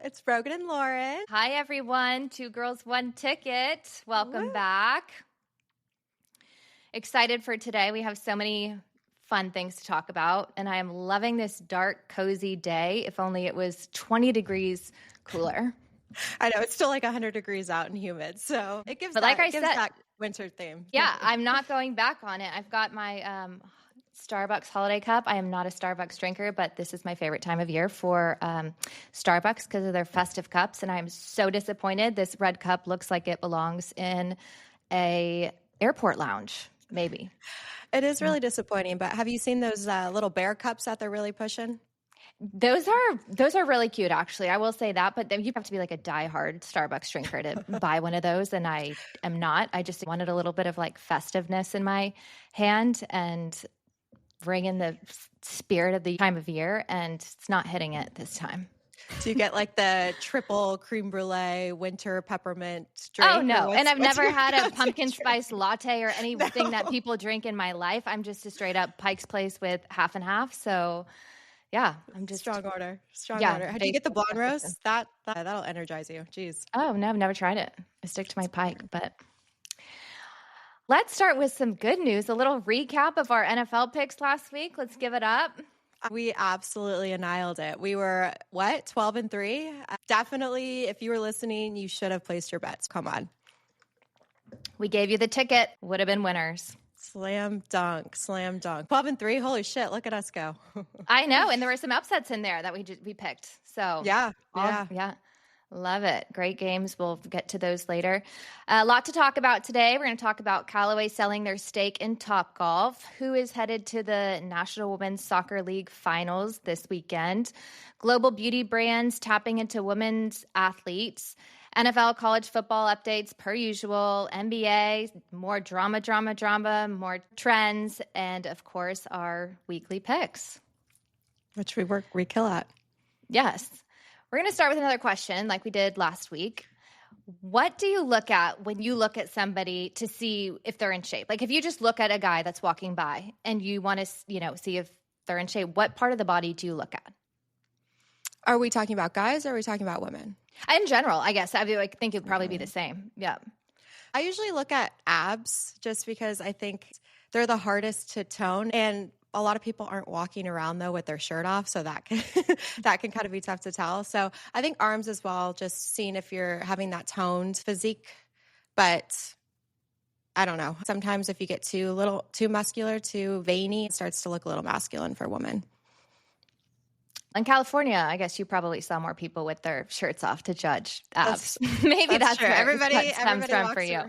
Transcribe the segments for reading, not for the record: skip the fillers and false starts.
It's Brogan and Lauren. Hi, everyone. Two girls, one ticket. Welcome back. Excited for today. We have so many fun things to talk about, and I am loving this dark, cozy day. If only it was 20 degrees cooler. I know it's still like 100 degrees out and humid, so it gives that winter theme. Yeah, I'm not going back on it. I've got my Starbucks holiday cup. I am not a Starbucks drinker, but this is my favorite time of year for Starbucks because of their festive cups, and I'm so disappointed. This red cup looks like it belongs in a airport lounge, maybe. It is really disappointing, but have you seen those little bear cups that they're really pushing? Those are really cute, actually. I will say that, but then you have to be like a diehard Starbucks drinker to buy one of those, and I am not. I just wanted a little bit of like festiveness in my hand and bring in the spirit of the time of year, and it's not hitting it this time. Do you get like the triple creme brulee winter peppermint drink? Oh, no. And I've never had a pumpkin spice latte or anything that people drink in my life. I'm just a straight up Pike's Place with half and half. So yeah, I'm just strong order. How do you get the blonde roast? That'll energize you. Jeez. Oh no, I've never tried it. I stick to my Pike, but let's start with some good news. A little recap of our NFL picks last week. Let's give it up. We absolutely annihilated it. We were 12-3. Definitely, if you were listening, you should have placed your bets. Come on. We gave you the ticket. Would have been winners. Slam dunk. 12-3. Holy shit! Look at us go. I know, and there were some upsets in there that we picked. So yeah. Love it. Great games. We'll get to those later. A lot to talk about today. We're going to talk about Callaway selling their stake in Topgolf, who is headed to the National Women's Soccer League finals this weekend, global beauty brands tapping into women's athletes, NFL college football updates per usual, NBA, more drama, more trends, and of course, our weekly picks. Which we kill at. Yes. We're going to start with another question like we did last week. What do you look at when you look at somebody to see if they're in shape? Like if you just look at a guy that's walking by and you want to, see if they're in shape, what part of the body do you look at? Are we talking about guys or are we talking about women? In general, I guess. I think it'd probably be the same. Yeah. I usually look at abs just because I think they're the hardest to tone, and a lot of people aren't walking around though with their shirt off, so that can that can kind of be tough to tell. So I think arms as well, just seeing if you're having that toned physique. But I don't know. Sometimes if you get too muscular, too veiny, it starts to look a little masculine for women. In California, I guess you probably saw more people with their shirts off to judge abs. Maybe that's true. Where everybody comes from for you.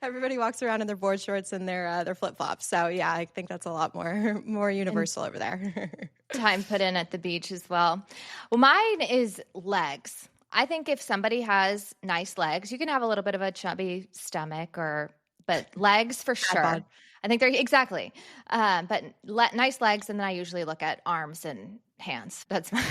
Everybody walks around in their board shorts and their flip flops. So yeah, I think that's a lot more universal over there. Time put in at the beach as well. Well, mine is legs. I think if somebody has nice legs, you can have a little bit of a chubby stomach, but legs for sure. I think they're exactly. But nice legs, and then I usually look at arms and hands. That's my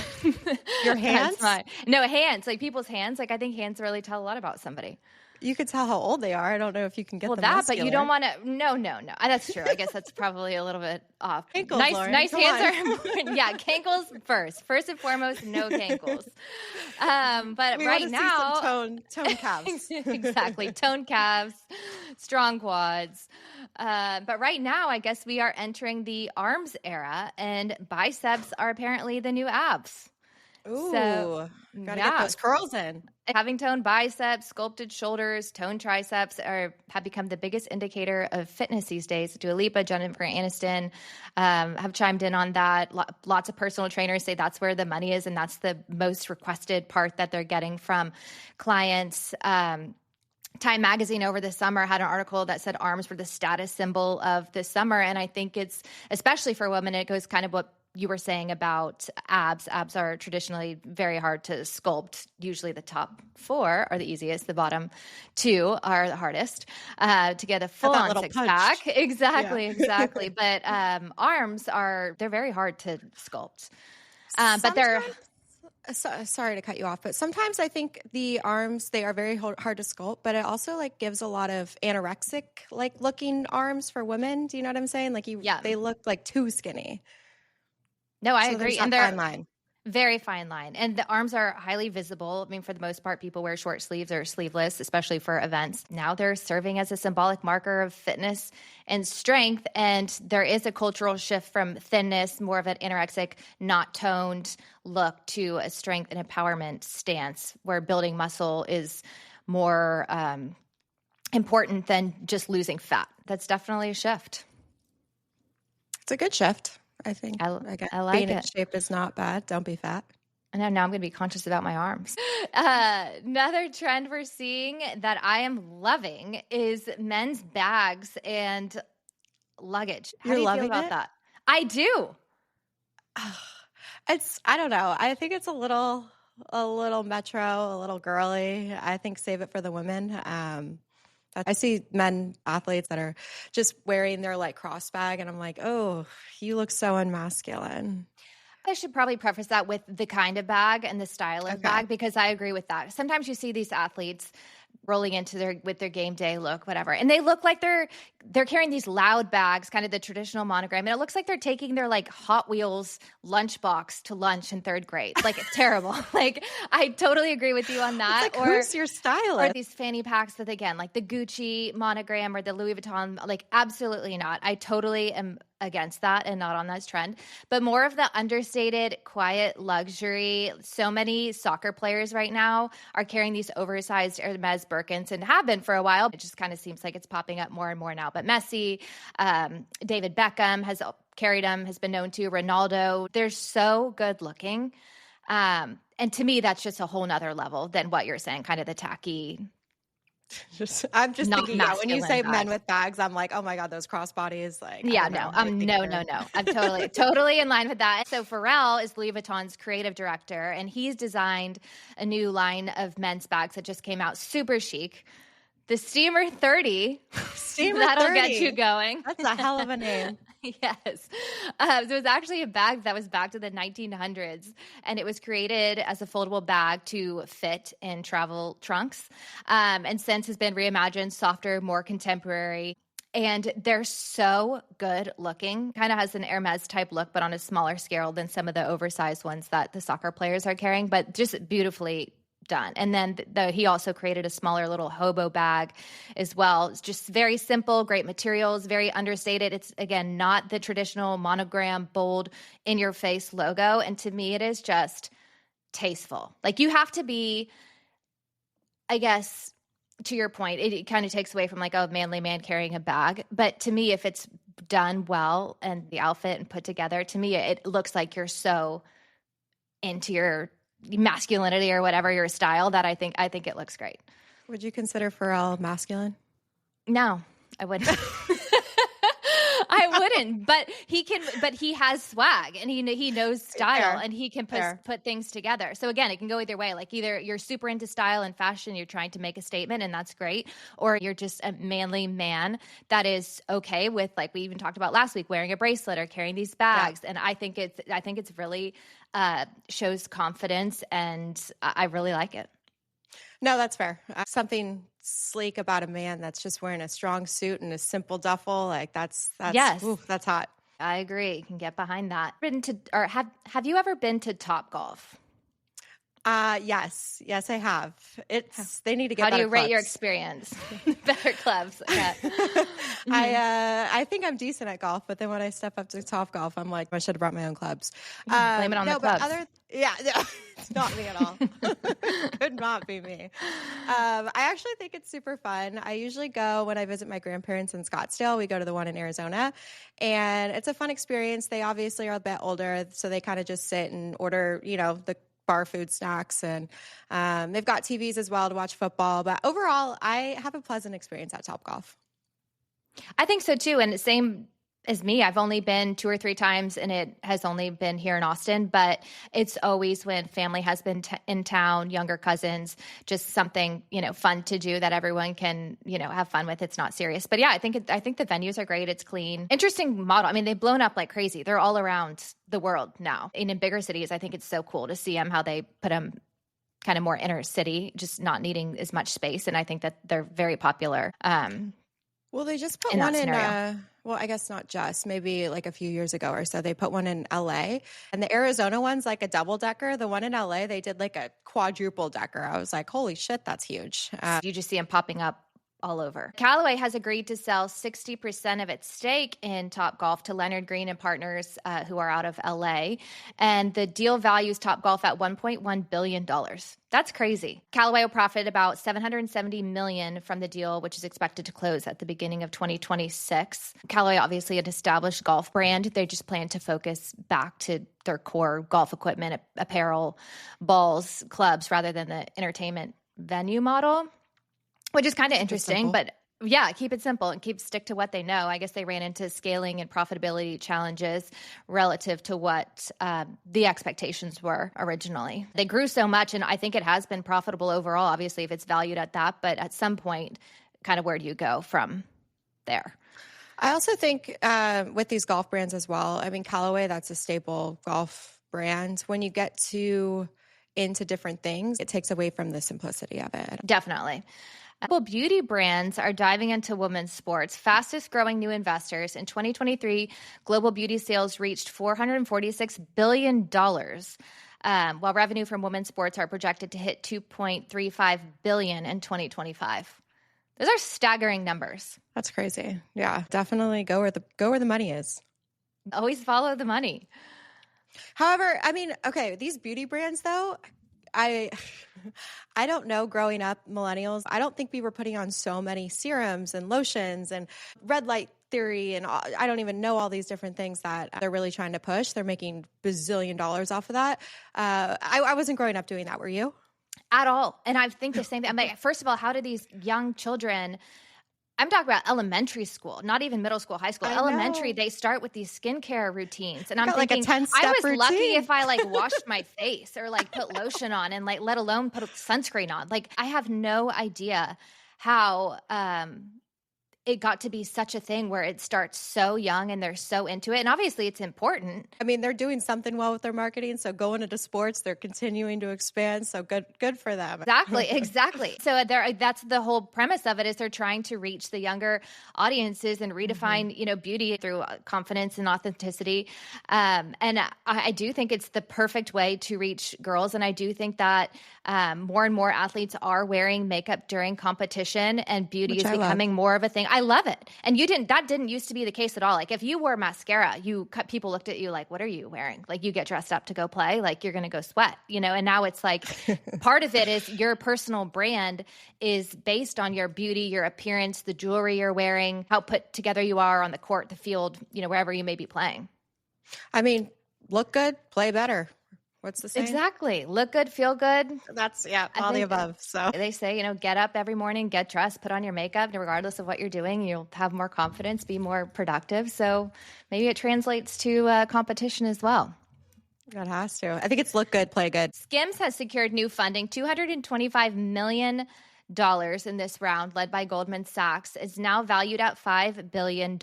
your hands. No, hands. Like people's hands. Like I think hands really tell a lot about somebody. You could tell how old they are. I don't know if you can get them that, muscular. But you don't want to. No. That's true. I guess that's probably a little bit off. Cankles, Lauren, nice hands are important. Yeah, cankles first. First and foremost, no cankles. But we right now, toned calves. Exactly, toned calves, strong quads. But right now, I guess we are entering the arms era, and biceps are apparently the new abs. Ooh, gotta get those curls in. Having toned biceps, sculpted shoulders, toned triceps have become the biggest indicator of fitness these days. Dua Lipa, Jennifer Aniston have chimed in on that. Lots of personal trainers say that's where the money is, and that's the most requested part that they're getting from clients. Time Magazine over the summer had an article that said arms were the status symbol of the summer, and I think it's, especially for women, it goes kind of what you were saying about abs. Abs are traditionally very hard to sculpt. Usually the top 4 are the easiest. The bottom 2 are the hardest to get a full-on six-pack. Exactly. But arms they're very hard to sculpt. But they're... Sorry to cut you off, but sometimes I think the arms, they are very hard to sculpt, but it also gives a lot of anorexic looking arms for women. Do you know what I'm saying? They look too skinny. No, I agree. And they're fine line. Very fine line. And the arms are highly visible. I mean, for the most part, people wear short sleeves or sleeveless, especially for events. Now they're serving as a symbolic marker of fitness and strength. And there is a cultural shift from thinness, more of an anorexic, not toned look, to a strength and empowerment stance where building muscle is more important than just losing fat. That's definitely a shift. It's a good shift. I think I like being it. in shape is not bad. Don't be fat. And now I'm going to be conscious about my arms. Another trend we're seeing that I am loving is men's bags and luggage. How do you feel about that? I do. I don't know. I think it's a little metro, a little girly. I think save it for the women. I see men athletes that are just wearing their like cross bag, and I'm like, oh, you look so unmasculine. I should probably preface that with the kind of bag and the style of bag, because I agree with that. Sometimes you see these athletes rolling into with their game day look, whatever, and they look like they're carrying these loud bags, kind of the traditional monogram, and it looks like they're taking their like Hot Wheels lunchbox to lunch in third grade. Like, it's terrible. Like, I totally agree with you on that. It's like, who's your stylist? Or these fanny packs with, again, like the Gucci monogram or the Louis Vuitton, like, absolutely not. I totally am against that and not on this trend, but more of the understated, quiet luxury. So many soccer players right now are carrying these oversized Hermes Birkins and have been for a while. It just kind of seems like it's popping up more and more now. But Messi, David Beckham has carried them, has been known to, Ronaldo. They're so good looking. And to me, that's just a whole nother level than what you're saying, kind of the tacky. I'm just thinking, when you say men with bags, I'm like, oh my God, those crossbodies. Like, no. I'm totally in line with that. So Pharrell is Louis Vuitton's creative director, and he's designed a new line of men's bags that just came out, super chic. The Steamer 30. That'll get you going. That's a hell of a name. Yes. So it was actually a bag that was back to the 1900s, and it was created as a foldable bag to fit in travel trunks, and since has been reimagined, softer, more contemporary. And they're so good looking. Kind of has an Hermes type look, but on a smaller scale than some of the oversized ones that the soccer players are carrying, but just beautifully done. And then he also created a smaller little hobo bag as well. It's just very simple, great materials, very understated. It's, again, not the traditional monogram, bold, in-your-face logo. And to me, it is just tasteful. Like, you have to be, I guess, to your point, it kind of takes away from like a manly man carrying a bag. But to me, if it's done well and the outfit and put together, to me, it looks like you're so into your masculinity or whatever, your style, that I think it looks great. Would you consider Pharrell masculine? No, I wouldn't. I wouldn't, but he has swag, and he knows style. Fair. And he can put things together. So again, it can go either way. Like, either you're super into style and fashion, you're trying to make a statement, and that's great, or you're just a manly man that is okay with, like we even talked about last week, wearing a bracelet or carrying these bags. Yeah. And I think it's really shows confidence, and I really like it. No, that's fair. Something sleek about a man that's just wearing a strong suit and a simple duffel, like that's yes, that's hot. I agree. You can get behind that. Have you ever been to Topgolf? Yes, I have. They need to get. How do you rate clubs. your experience? Better clubs. Yeah. I think I'm decent at golf, but then when I step up to Topgolf, I'm like, I should have brought my own clubs. Blame it on the clubs. It's not me at all. Could not be me. I actually think it's super fun. I usually go when I visit my grandparents in Scottsdale. We go to the one in Arizona, and it's a fun experience. They obviously are a bit older, so they kind of just sit and order, the bar food, snacks, and they've got TVs as well to watch football. But overall, I have a pleasant experience at Topgolf. I think so too, and same as me. I've only been 2 or 3 times, and it has only been here in Austin, but it's always when family has been in town, younger cousins, just something, fun to do that everyone can, have fun with. It's not serious. But yeah, I think the venues are great. It's clean. Interesting model. I mean, they've blown up like crazy. They're all around the world now. And in bigger cities, I think it's so cool to see them, how they put them kind of more inner city, just not needing as much space. And I think that they're very popular. Well, they just put one in Well, I guess not just, maybe like a few years ago or so, they put one in LA, and the Arizona one's like a double decker. The one in LA, they did like a quadruple decker. I was like, holy shit, that's huge. You just see them popping up all over. Callaway has agreed to sell 60% of its stake in Topgolf to Leonard Green and partners who are out of LA. And the deal values Topgolf at $1.1 billion. That's crazy. Callaway will profit about $770 million from the deal, which is expected to close at the beginning of 2026. Callaway, obviously an established golf brand. They just plan to focus back to their core golf equipment, apparel, balls, clubs, rather than the entertainment venue model. Which is kind of interesting, but yeah, keep it simple and stick to what they know. I guess they ran into scaling and profitability challenges relative to what the expectations were originally. They grew so much, and I think it has been profitable overall, obviously, if it's valued at that. But at some point, kind of where do you go from there? I also think with these golf brands as well, I mean, Callaway, that's a staple golf brand. When you get into different things, it takes away from the simplicity of it. Definitely. Global beauty brands are diving into women's sports. Fastest growing new investors. In 2023, global beauty sales reached $446 billion, while revenue from women's sports are projected to hit $2.35 billion in 2025. Those are staggering numbers. That's crazy. Yeah, definitely go where the money is. Always follow the money. However, I mean, okay, these beauty brands though, I don't know, growing up, millennials, I don't think we were putting on so many serums and lotions and red light theory, and I don't even know all these different things that they're really trying to push. They're making bazillion dollars off of that. I wasn't growing up doing that. Were you? At all. And I think the same thing. I'm like, first of all, how do these young children, I'm talking about elementary school, not even middle school, high school. Elementary, they start with these skincare routines. And I'm thinking, like a 10-step I was routine. lucky if I like washed my face or like put lotion on and like, let alone put sunscreen on. Like, I have no idea how it got to be such a thing where it starts so young and they're so into it. And obviously it's important. I mean, they're doing something well with their marketing. So going into sports, they're continuing to expand. So good for them. Exactly. So that's the whole premise of it, is they're trying to reach the younger audiences and redefine, beauty through confidence and authenticity. And I do think it's the perfect way to reach girls. And I do think that more and more athletes are wearing makeup during competition, and beauty is becoming more of a thing. I love it. And that didn't used to be the case at all. Like, if you wore mascara, people looked at you like, what are you wearing? Like, you get dressed up to go play, like you're going to go sweat, and now it's like part of it is your personal brand is based on your beauty, your appearance, the jewelry you're wearing, how put together you are on the court, the field, wherever you may be playing. I mean, look good, play better. What's the saying? Exactly. Look good, feel good. That's, all the above. So they say, get up every morning, get dressed, put on your makeup, and regardless of what you're doing, you'll have more confidence, be more productive. So maybe it translates to competition as well. It has to. I think it's look good, play good. SKIMMS has secured new funding, $225 million in this round, led by Goldman Sachs. Is now valued at $5 billion.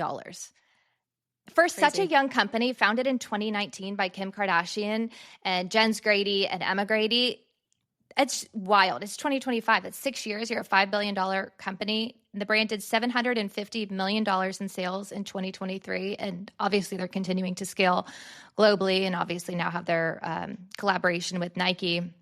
For such a young company, founded in 2019 by Kim Kardashian and Jens Grady and Emma Grady, it's wild. It's 2025. It's 6 years. You're a $5 billion company. The brand did $750 million in sales in 2023. And obviously, they're continuing to scale globally, and obviously now have their collaboration with Nike.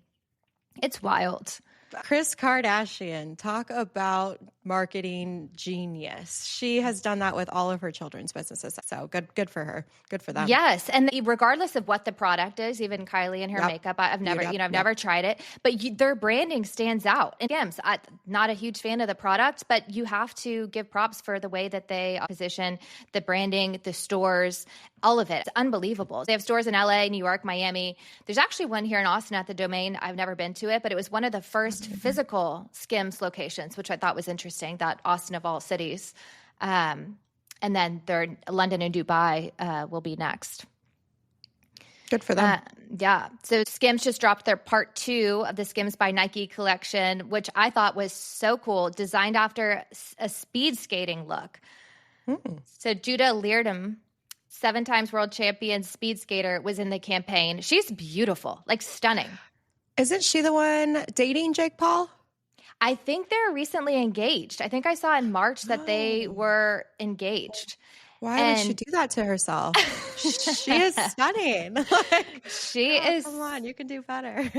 It's wild. Kris Kardashian, talk about marketing genius. She has done that with all of her children's businesses. So good for her. Good for them. Yes. And regardless of what the product is, even Kylie and her makeup, I've never tried it, but their branding stands out. And SKIMMS, I'm not a huge fan of the product, but you have to give props for the way that they position the branding, the stores, all of it. It's unbelievable. They have stores in LA, New York, Miami. There's actually one here in Austin at the Domain. I've never been to it, but it was one of the first physical SKIMMS locations, which I thought was interesting, that Austin of all cities. And then London and Dubai will be next. Good for them. Yeah. So SKIMMS just dropped their part 2 of the SKIMMS by Nike collection, which I thought was so cool, designed after a speed skating look. So Judah Leardom, 7 times world champion speed skater, was in the campaign. She's beautiful, like stunning. Isn't she the one dating Jake Paul? I think they're recently engaged. I think I saw in March that they were engaged. Why would she do that to herself? She is stunning. She is. Come on, you can do better.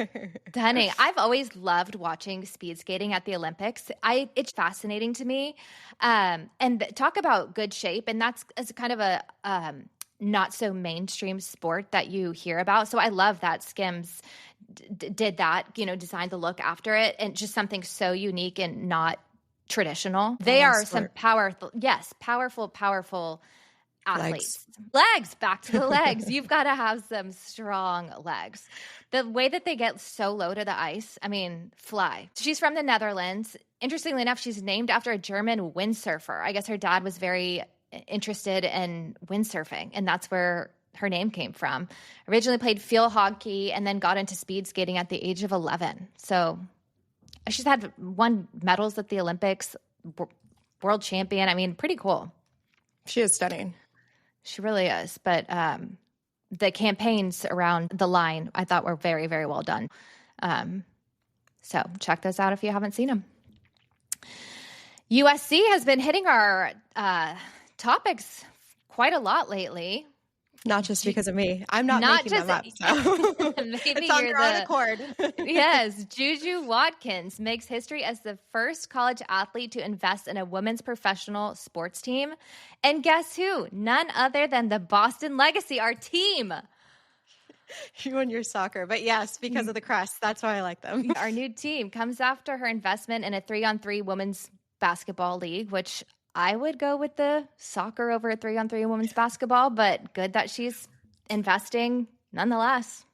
Stunning. I've always loved watching speed skating at the Olympics. It's fascinating to me. And talk about good shape. And that's kind of a not so mainstream sport that you hear about. So I love that SKIMMS did that, designed the look after it, and just something so unique and not traditional. They are some powerful athletes. Legs, back to the legs. You've got to have some strong legs. The way that they get so low to the ice, fly. She's from the Netherlands. Interestingly enough, she's named after a German windsurfer. I guess her dad was very interested in windsurfing, and that's where her name came from. Originally played field hockey and then got into speed skating at the age of 11. So she's won medals at the Olympics, world champion. Pretty cool. She is stunning. She really is. But the campaigns around the line I thought were very, very well done. So check those out if you haven't seen them. USC has been hitting our topics quite a lot lately. Not just because of me. I'm not making them up. So. Maybe it's on their own accord. Yes. Juju Watkins makes history as the first college athlete to invest in a women's professional sports team. And guess who? None other than the Boston Legacy, our team. You and your soccer. But yes, because of the crest. That's why I like them. Our new team comes after her investment in a 3-on-3 women's basketball league, which I would go with the soccer over a 3-on-3 women's basketball, but good that she's investing nonetheless.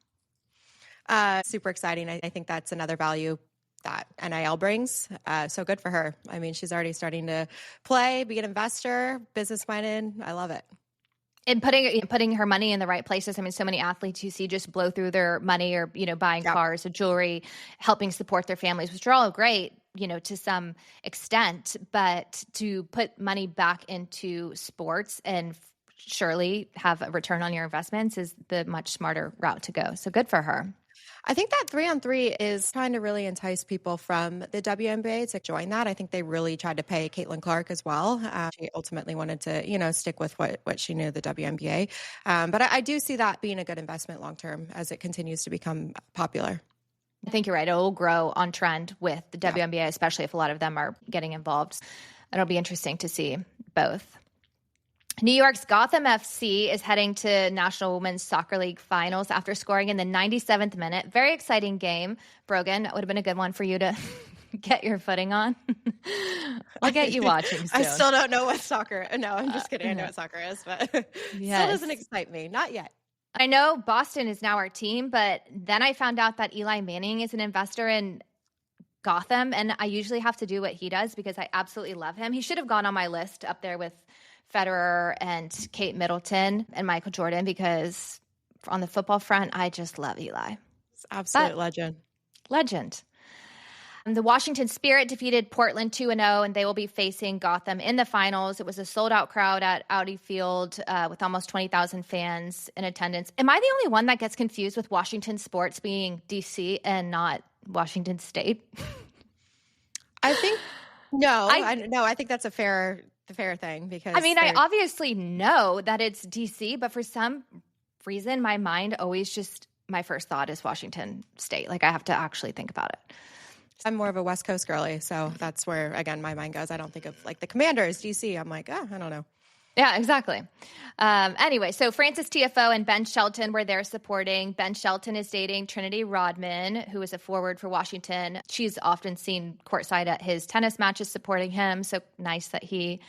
Super exciting. I think that's another value that NIL brings. So good for her. She's already starting to play, be an investor, business-minded. I love it. And putting her money in the right places. So many athletes you see just blow through their money or, buying cars or jewelry, helping support their families, which are all great, to some extent, but to put money back into sports and surely have a return on your investments is the much smarter route to go. So good for her. I think that 3-on-3 is trying to really entice people from the WNBA to join that. I think they really tried to pay Caitlin Clark as well. She ultimately wanted to, stick with what she knew, the WNBA. But I do see that being a good investment long-term as it continues to become popular. I think you're right. It will grow on trend with the WNBA, especially if a lot of them are getting involved. It'll be interesting to see both. New York's Gotham FC is heading to National Women's Soccer League finals after scoring in the 97th minute. Very exciting game. Brogan, that would have been a good one for you to get your footing on. I'll get you watching soon. I still don't know what soccer. No, I'm just kidding. I know what soccer is, but still doesn't excite me. Not yet. I know Boston is now our team, but then I found out that Eli Manning is an investor in Gotham, and I usually have to do what he does because I absolutely love him. He should have gone on my list up there with Federer and Kate Middleton and Michael Jordan because on the football front, I just love Eli. It's absolute legend. Legend. The Washington Spirit defeated Portland 2-0, and they will be facing Gotham in the finals. It was a sold-out crowd at Audi Field with almost 20,000 fans in attendance. Am I the only one that gets confused with Washington sports being D.C. and not Washington State? I think no. I think that's the fair thing because I obviously know that it's D.C., but for some reason, my mind always just my first thought is Washington State. Like I have to actually think about it. I'm more of a West Coast girly, so that's where, again, my mind goes. I don't think of, like, the Commanders, D.C. I'm like, I don't know. Yeah, exactly. Anyway, so Francis TFO and Ben Shelton were there supporting. Ben Shelton is dating Trinity Rodman, who is a forward for Washington. She's often seen courtside at his tennis matches supporting him, so nice that he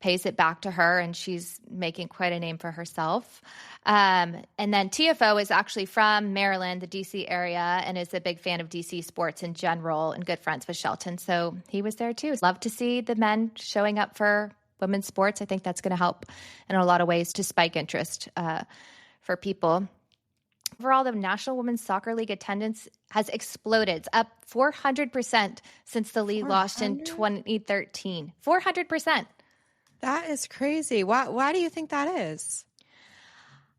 pays it back to her, and she's making quite a name for herself. And then TFO is actually from Maryland, the D.C. area, and is a big fan of D.C. sports in general and good friends with Shelton. So he was there too. Love to see the men showing up for women's sports. I think that's going to help in a lot of ways to spike interest for people. Overall, the National Women's Soccer League attendance has exploded. It's up 400% since the league launched in 2013. 400%. That is crazy. Why do you think that is?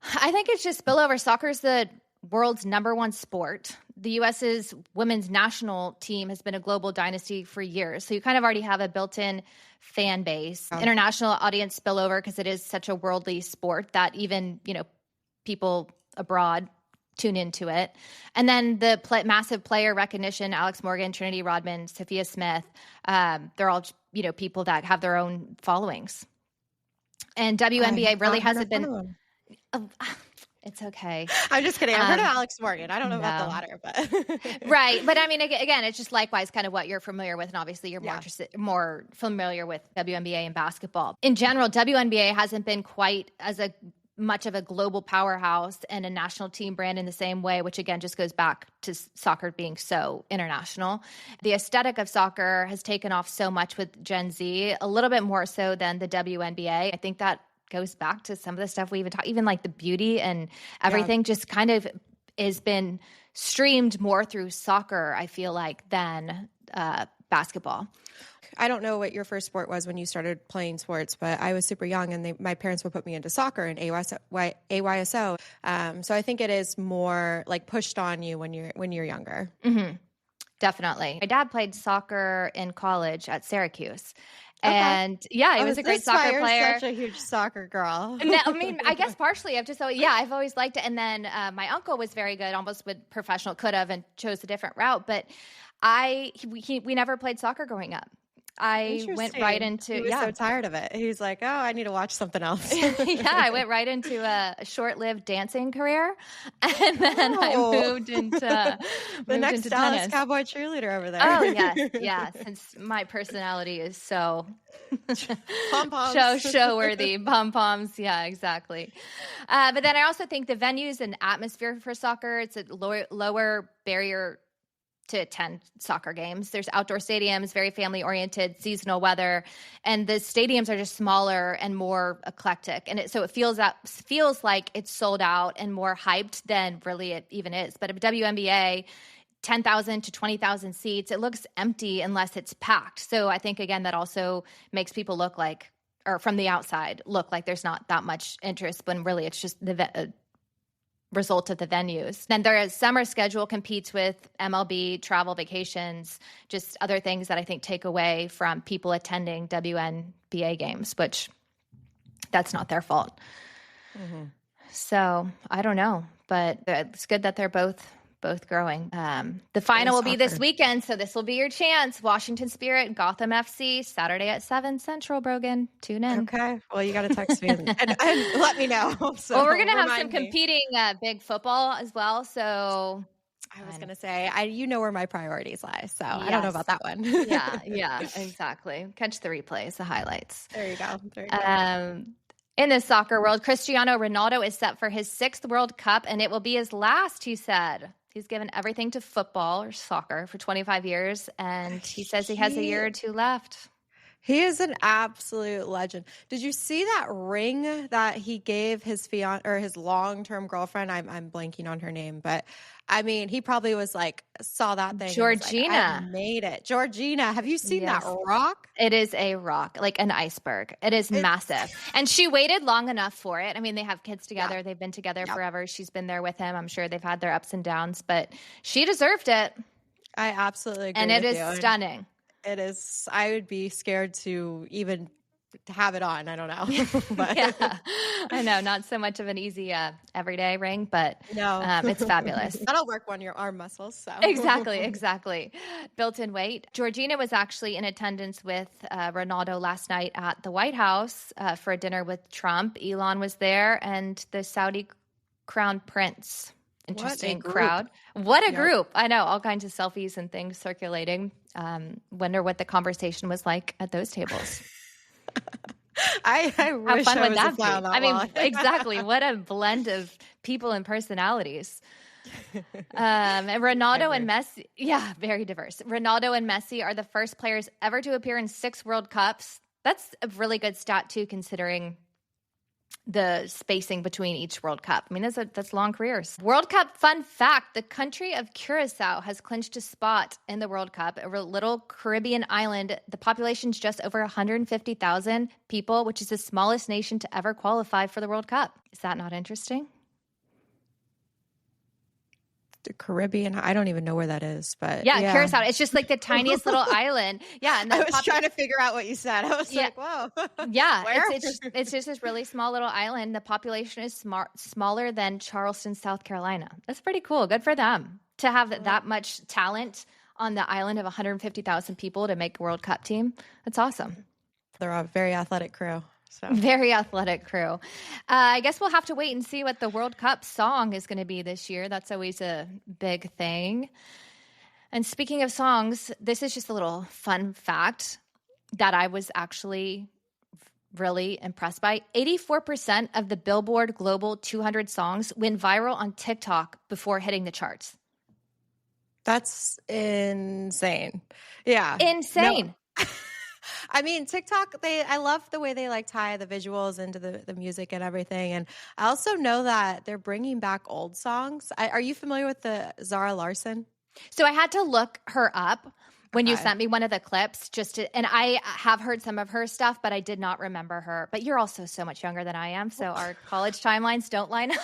I think it's just spillover. Soccer is the world's number one sport. The U.S.'s women's national team has been a global dynasty for years. So you kind of already have a built-in fan base, international audience spillover, because it is such a worldly sport that even, people abroad tune into it. And then the massive player recognition, Alex Morgan, Trinity Rodman, Sophia Smith, they're all, people that have their own followings. And WNBA really hasn't been... It's okay. I'm just kidding. I've heard of Alex Morgan. I don't know about the latter, but right. But I mean, again, it's just likewise kind of what you're familiar with, and obviously you're more familiar with WNBA and basketball in general. WNBA hasn't been quite as much of a global powerhouse and a national team brand in the same way, which again just goes back to soccer being so international. The aesthetic of soccer has taken off so much with Gen Z, a little bit more so than the WNBA. I think that goes back to some of the stuff we even talk, even like the beauty and everything just kind of has been streamed more through soccer, I feel like, than basketball. I don't know what your first sport was when you started playing sports, but I was super young and my parents would put me into soccer and AYSO. So I think it is more like pushed on you when you're younger. Mm-hmm. Definitely. My dad played soccer in college at Syracuse. And he was a great soccer player. Such a huge soccer girl. No, I mean, I guess partially I've always liked it. And then my uncle was very good, almost with professional, could have, and chose a different route. But we never played soccer growing up. I went right into... He was so tired of it. He was like, oh, I need to watch something else. I went right into a short-lived dancing career. And then I moved into the next Dallas tennis. Cowboy cheerleader over there. Oh, yes. Yeah, since my personality is so... Pom-poms. Show-worthy. Pom-poms. Yeah, exactly. But then I also think the venues and atmosphere for soccer, it's a lower barrier to attend soccer games. There's outdoor stadiums, very family-oriented, seasonal weather, and the stadiums are just smaller and more eclectic. And so it feels like it's sold out and more hyped than really it even is. But a WNBA, 10,000 to 20,000 seats, it looks empty unless it's packed. So I think, again, that also makes people look like, or from the outside, look like there's not that much interest, when really it's just the result of the venues. Then their summer schedule competes with MLB, travel, vacations, just other things that I think take away from people attending WNBA games, which that's not their fault. Mm-hmm. So I don't know, but it's good that they're both growing. The final will be this weekend, so this will be your chance. Washington Spirit, Gotham FC, Saturday at 7 Central, Brogan. Tune in. Okay. Well, you got to text me and let me know. So well, we're going to have some competing big football as well, so... I was going to say, you know where my priorities lie, so yes. I don't know about that one. yeah, exactly. Catch the replays, the highlights. There you go. In the soccer world, Cristiano Ronaldo is set for his 6th World Cup, and it will be his last, he said. He's given everything to football or soccer for 25 years, and he says he has a year or two left. He is an absolute legend. Did you see that ring that he gave his his long-term girlfriend? I'm blanking on her name, but I mean, he probably was like, saw that thing. Georgina. I made it. Georgina. Have you seen that rock? It is a rock, like an iceberg. It's massive. And she waited long enough for it. I mean, they have kids together. Yeah. They've been together forever. She's been there with him. I'm sure they've had their ups and downs, but she deserved it. I absolutely agree. And it is stunning. It is. I would be scared to even have it on. I don't know. But. Yeah, I know. Not so much of an easy everyday ring, but no, it's fabulous. That'll work on your arm muscles. So Exactly. Built-in weight. Georgina was actually in attendance with Ronaldo last night at the White House for a dinner with Trump. Elon was there, and the Saudi crown prince. Interesting crowd. What a group. I know, all kinds of selfies and things circulating. Wonder what the conversation was like at those tables. I wish How fun I would was that a be? clown that I mean, long. exactly. What a blend of people and personalities. And Ronaldo and Messi, very diverse. Ronaldo and Messi are the first players ever to appear in 6 World Cups. That's a really good stat too, considering the spacing between each World Cup. I mean, that's long careers. World Cup fun fact, the country of Curacao has clinched a spot in the World Cup, a little Caribbean island. The population's just over 150,000 people, which is the smallest nation to ever qualify for the World Cup. Is that not interesting? the Caribbean. I don't even know where that is, but yeah, Curacao. It's just like the tiniest little island. Yeah, and I was trying to figure out what you said. I was like, whoa. Yeah, where? it's just this really small little island. The population is smaller than Charleston, South Carolina. That's pretty cool. Good for them to have that much talent on the island of 150,000 people to make a World Cup team. That's awesome. They're a very athletic crew. So. Very athletic crew. I guess we'll have to wait and see what the World Cup song is going to be this year. That's always a big thing. And speaking of songs, this is just a little fun fact that I was actually really impressed by. 84% of the Billboard Global 200 songs went viral on TikTok before hitting the charts. That's insane. Yeah. Insane. No. I mean, TikTok, I love the way they like tie the visuals into the music and everything. And I also know that they're bringing back old songs. Are you familiar with the Zara Larsson? So I had to look her up when you sent me one of the clips and I have heard some of her stuff, but I did not remember her. But you're also so much younger than I am, so our college timelines don't line up.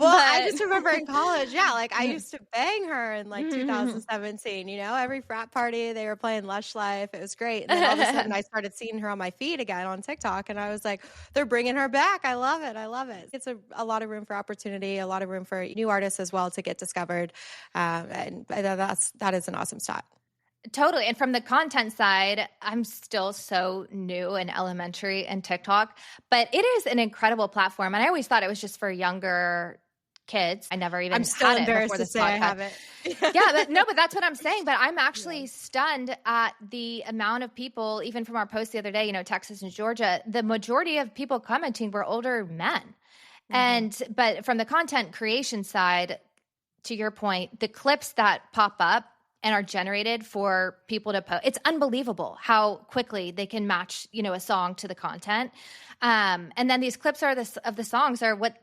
I just remember in college, like I used to bang her in like 2017, every frat party they were playing Lush Life. It was great. And then all of a sudden I started seeing her on my feed again on TikTok and I was like, they're bringing her back. I love it. I love it. It's a lot of room for opportunity, a lot of room for new artists as well to get discovered. And that is an awesome stat. Totally. And from the content side, I'm still so new and elementary in TikTok, but it is an incredible platform. And I always thought it was just for younger kids. I never even had it before this podcast. I have it. but that's what I'm saying. But I'm actually stunned at the amount of people, even from our post the other day, Texas and Georgia, the majority of people commenting were older men. But from the content creation side, to your point, the clips that pop up and are generated for people to post. It's unbelievable how quickly they can match, a song to the content. And then these clips of the songs are what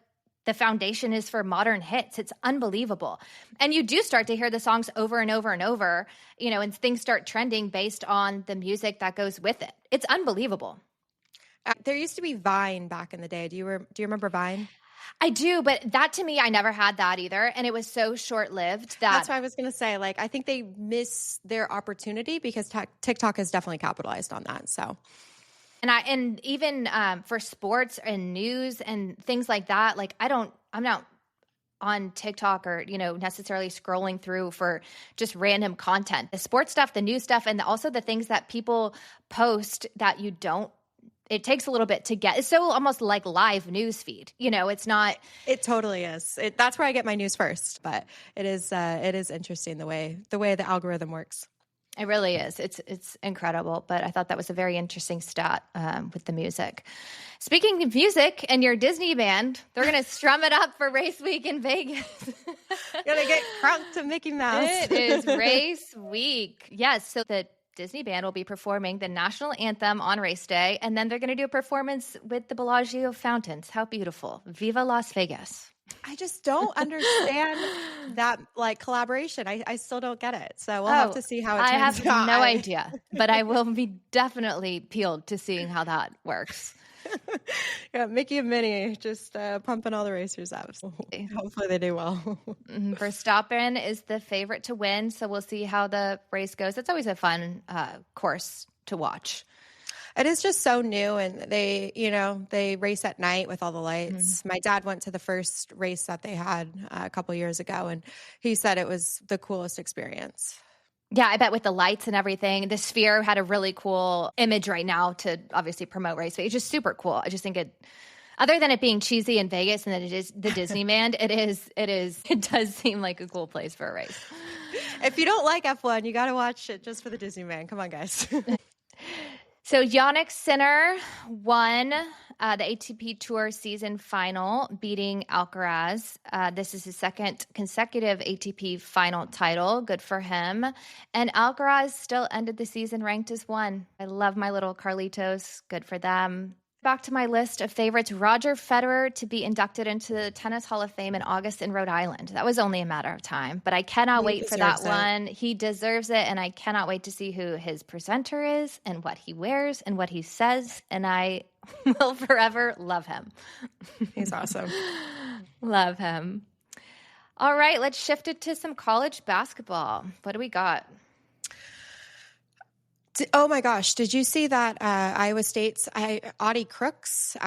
the foundation is for modern hits. It's unbelievable. And you do start to hear the songs over and over and over, and things start trending based on the music that goes with it. It's unbelievable. There used to be Vine back in the day. Do you remember Vine? I do, but that to me, I never had that either. And it was so short-lived that's what I was going to say. Like, I think they miss their opportunity because TikTok has definitely capitalized on that. So, and even for sports and news and things like that, like I'm not on TikTok or, necessarily scrolling through for just random content. The sports stuff, the news stuff, and also the things that people post that you don't. It takes a little bit to get. It's so almost like live news feed. It's not. It totally is. That's where I get my news first. But it is interesting the way the algorithm works. It really is. It's incredible. But I thought that was a very interesting stat with the music. Speaking of music and your Disney band, they're going to strum it up for race week in Vegas. Gonna get crunk to Mickey Mouse. It is race week. Yes. So the Disney band will be performing the national anthem on race day, and then they're going to do a performance with the Bellagio fountains. How beautiful. Viva Las Vegas. I just don't understand that collaboration. I still don't get it. So we'll have to see how it turns out. I have no idea, but I will be definitely peeled to seeing how that works. Yeah, Mickey and Minnie just pumping all the racers out. Hopefully they do well. Verstappen is the favorite to win, so we'll see how the race goes. It's always a fun course to watch. It is just so new, and they race at night with all the lights. My dad went to the first race that they had a couple years ago, and he said it was the coolest experience. Yeah, I bet with the lights and everything. The Sphere had a really cool image right now to obviously promote race. It's just super cool. I just think other than it being cheesy in Vegas and that it is the Disneyland, it does seem like a cool place for a race. If you don't like F1, you got to watch it just for the Disneyland. Come on, guys. So Yannick Sinner won the ATP Tour season final, beating Alcaraz. This is his second consecutive ATP final title. Good for him. And Alcaraz still ended the season ranked as 1. I love my little Carlitos. Good for them. Back to my list of favorites, Roger Federer to be inducted into the Tennis Hall of Fame in August in Rhode Island. That was only a matter of time, but I cannot wait for that one. He deserves it, and I cannot wait to see who his presenter is and what he wears and what he says, and I will forever love him. He's awesome. Love him. All right, let's shift it to some college basketball. What do we got? Oh my gosh. Did you see that Iowa State's Audie Crooks,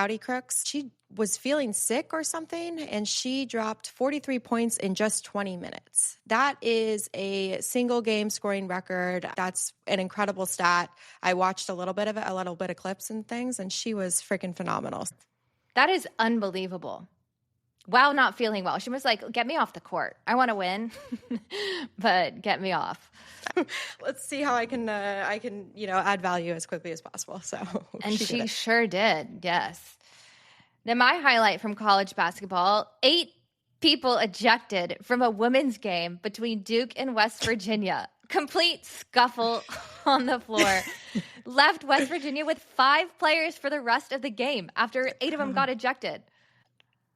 she was feeling sick or something, and she dropped 43 points in just 20 minutes. That is a single game scoring record. That's an incredible stat. I watched a little bit of clips and things, and she was freaking phenomenal. That is unbelievable. While not feeling well. She was like, get me off the court. I want to win, but get me off. Let's see how I can add value as quickly as possible. So, and she sure did. Yes. Now, my highlight from college basketball, 8 people ejected from a women's game between Duke and West Virginia. Complete scuffle on the floor. Left West Virginia with 5 players for the rest of the game after 8 of them got ejected.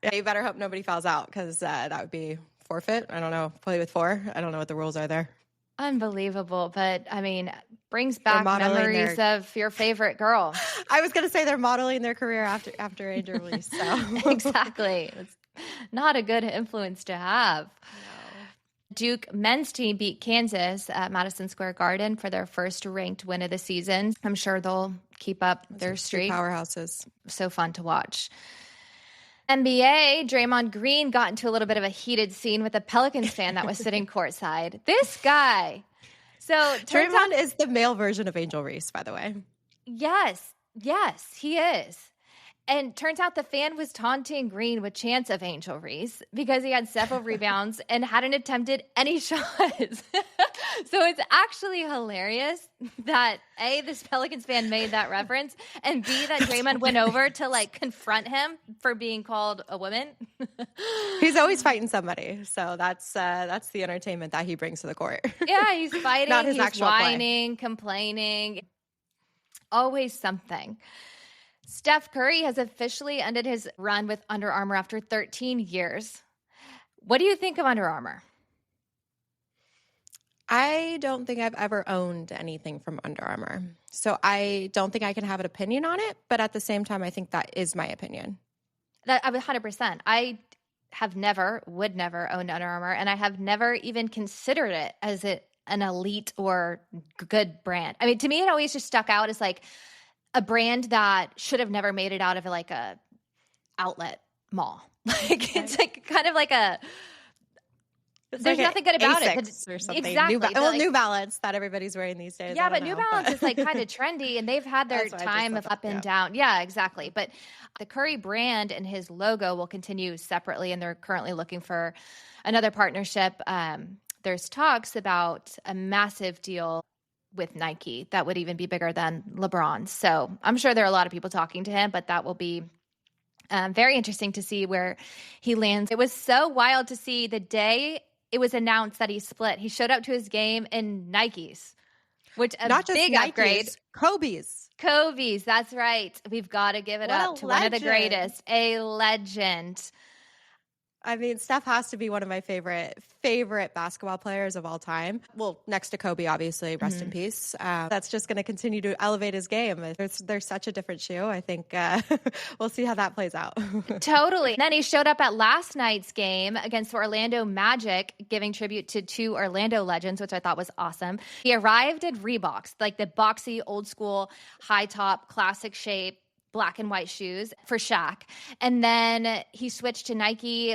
Yeah, you better hope nobody fouls out, because that would be forfeit. I don't know. Play with 4. I don't know what the rules are there. Unbelievable. But, I mean, brings back memories of your favorite girl. I was going to say they're modeling their career after Angel Reese. So. Exactly. It's not a good influence to have. No. Duke men's team beat Kansas at Madison Square Garden for their first ranked win of the season. I'm sure they'll keep up their streak. Powerhouses. So fun to watch. NBA, Draymond Green got into a little bit of a heated scene with a Pelicans fan that was sitting courtside. This guy. So Draymond is the male version of Angel Reese, by the way. Yes, he is. And turns out the fan was taunting Green with chants of Angel Reese because he had several rebounds and hadn't attempted any shots. So it's actually hilarious that A, this Pelicans fan made that reference, and B, that Draymond went over to confront him for being called a woman. He's always fighting somebody. So that's the entertainment that he brings to the court. Yeah, he's fighting, not his he's actual whining, complaining. Always something. Steph Curry has officially ended his run with Under Armour after 13 years. What do you think of Under Armour? I don't think I've ever owned anything from Under Armour. So I don't think I can have an opinion on it. But at the same time, I think that is my opinion. That 100%. I have would never own Under Armour. And I have never even considered it as an elite or good brand. I mean, to me, it always just stuck out as a brand that should have never made it out of a outlet mall. It's kind of there's nothing good about it. Or something. Exactly. New Balance that everybody's wearing these days. Yeah, but New Balance is kind of trendy, and they've had their time of up and down. Yeah, exactly. But the Curry brand and his logo will continue separately, and they're currently looking for another partnership. There's talks about a massive deal with Nike that would even be bigger than LeBron's. So I'm sure there are a lot of people talking to him, but that will be very interesting to see where he lands. It was so wild to see the day it was announced that he split. He showed up to his game in Nikes, which a not just big Nikes, upgrade. Kobe's, that's right. We've got to give it up to one of the greatest, a legend. I mean, Steph has to be one of my favorite basketball players of all time. Well, next to Kobe, obviously, rest in peace. That's just going to continue to elevate his game. There's such a different shoe. I think we'll see how that plays out. Totally. And then he showed up at last night's game against the Orlando Magic, giving tribute to 2 Orlando legends, which I thought was awesome. He arrived at Reeboks, the boxy, old school, high top, classic shape, black and white shoes for Shaq. And then he switched to Nike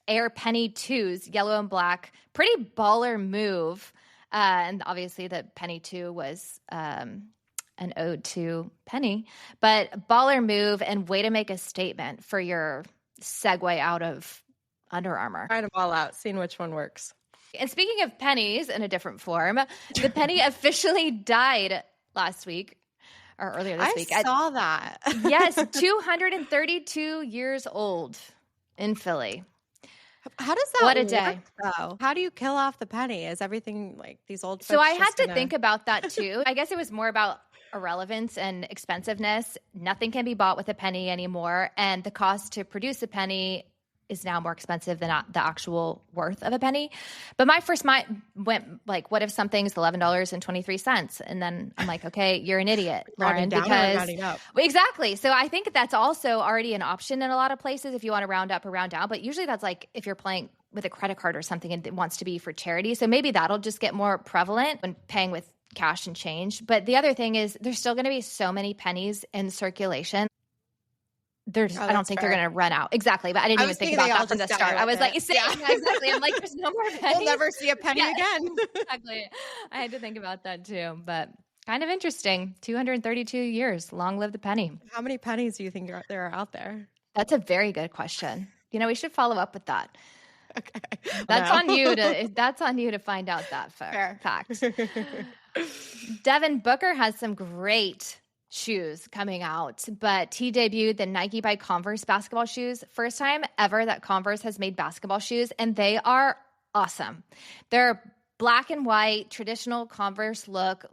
Air Penny 2s, yellow and black. Pretty baller move. And obviously the Penny 2 was an ode to Penny. But baller move and way to make a statement for your segue out of Under Armour. Trying them all out, seeing which one works. And speaking of pennies in a different form, the penny officially died last week. Or earlier this week. I saw that. Yes, 232 years old in Philly. How does that What a work, day. though? How do you kill off the penny? Is everything these old folks? So I had to think about that too. I guess it was more about irrelevance and expensiveness. Nothing can be bought with a penny anymore. And the cost to produce a penny is now more expensive than the actual worth of a penny. But my first mind went what if something's $11.23? And then I'm like, okay, you're an idiot, Lauren, because exactly. So I think that's also already an option in a lot of places if you want to round up or round down. But usually that's if you're playing with a credit card or something and wants to be for charity. So maybe that'll just get more prevalent when paying with cash and change. But the other thing is there's still going to be so many pennies in circulation. I don't think they're going to run out. Exactly. But I didn't even think about that from the start. I was like, yeah, exactly. I'm like, there's no more pennies. We'll never see a penny again. Exactly. I had to think about that too. But kind of interesting. 232 years. Long live the penny. How many pennies do you think there are out there? That's a very good question. We should follow up with that. Okay. That's on you to find out that fact. Devin Booker has some great shoes coming out, but he debuted the Nike by Converse basketball shoes. First time ever that Converse has made basketball shoes, and they are awesome. They're black and white, traditional Converse looked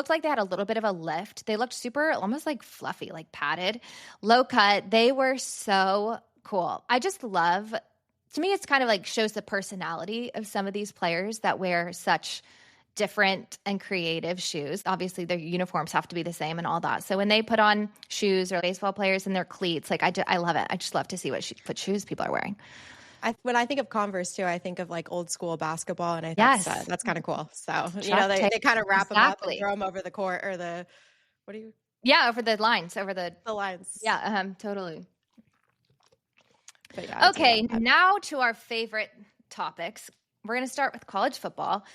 like they had a little bit of a lift. They looked super, almost like fluffy, like padded, low cut. They were so cool. I just love, to me, it's kind of like shows the personality of some of these players that wear such different and creative shoes. Obviously, their uniforms have to be the same and all that. So when they put on shoes, or baseball players and their cleats, like I love it. I just love to see what shoes people are wearing. When I think of Converse too, I think of like old school basketball, and I think that's kind of cool. So they kind of wrap them up and throw them over the court or over the lines, over the lines. Yeah, totally. Yeah, okay, now to our favorite topics. We're going to start with college football.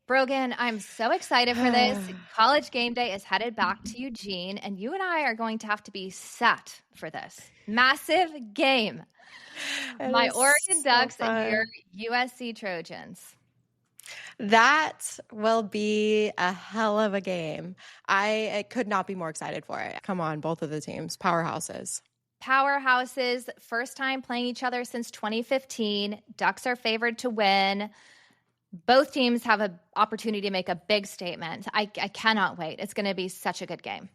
Brogan, I'm so excited for this. College game day is headed back to Eugene, and you and I are going to have to be set for this massive game. My Oregon Ducks and your USC Trojans. That will be a hell of a game. I could not be more excited for it. Come on, both of the teams, powerhouses. First time playing each other since 2015. Ducks are favored to win. Both teams have an opportunity to make a big statement. I cannot wait. It's going to be such a good game.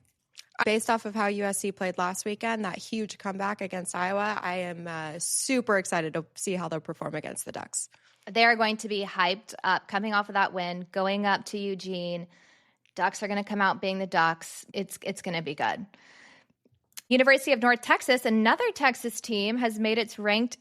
Based off of how USC played last weekend, that huge comeback against Iowa, I am super excited to see how they'll perform against the Ducks. They are going to be hyped up, coming off of that win, going up to Eugene. Ducks are going to come out being the Ducks. It's going to be good. University of North Texas, another Texas team, has made its rank